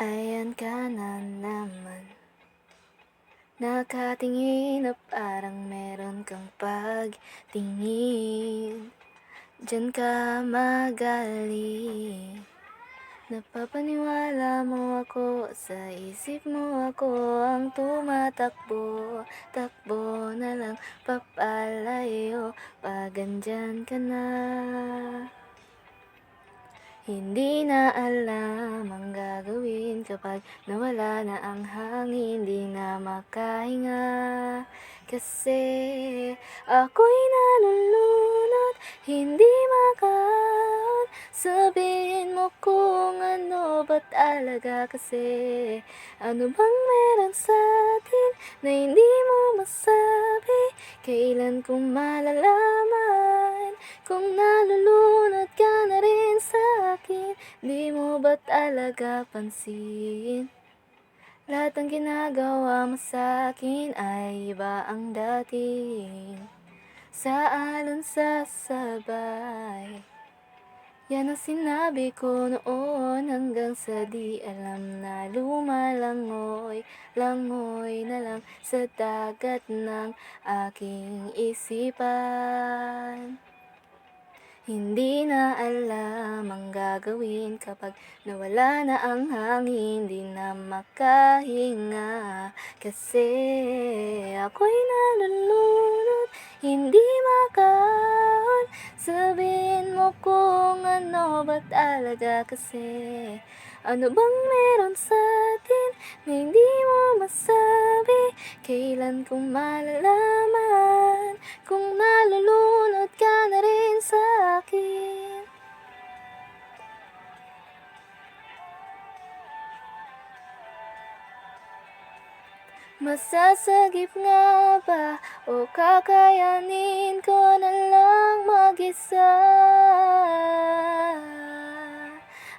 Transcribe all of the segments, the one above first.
Ayan ka na naman, nakatingin na parang meron kang pagtingin. Diyan ka magaling, napapaniwala mo ako, sa isip mo ako ang tumatakbo. Takbo na lang papalayo pag andyan ka na. Hindi na alam ang gagawin kapag nawala na ang hangin, di na makahinga. Kasi ako'y nalulunod, hindi makaahon. Sabihin mo kung ano ba't alaga kasi. Ano bang meron sa'tin na hindi mo masabi? Kailan ko malalaman kung nalulunod ka na rin sa'kin? Di mo ba't alaga pansin? Lahat ng ginagawa mo sa'kin ay iba ang dating. Sa alon sasabay, yan ang sinabi ko noon, hanggang sa di alam na lumalangoy. Langoy na lang sa dagat ng aking isipan. Hindi na alam ang gagawin kapag nawala na ang hangin, di na makahinga. Kasi ako'y nalulunod, hindi makaahon. Sabihin mo kung ano ba't alaga kasi. Ano bang meron sa'tin na hindi mo masabi? Kailan ko malalaman kung nalulunod ka na rin sa'kin? Masasagip nga ba o kakayanin ko na lang mag-isa?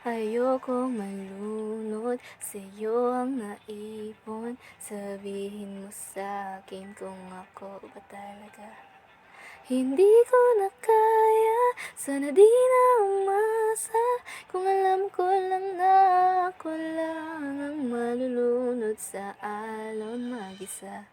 Ayokong malunod, sa'yo ang naipon. Sabihin mo sa'kin kung ako ba talaga. Hindi ko na kaya, sana di na umasa. Kung alam ko lang na ako lang ang malulunod sa alon mag-isa.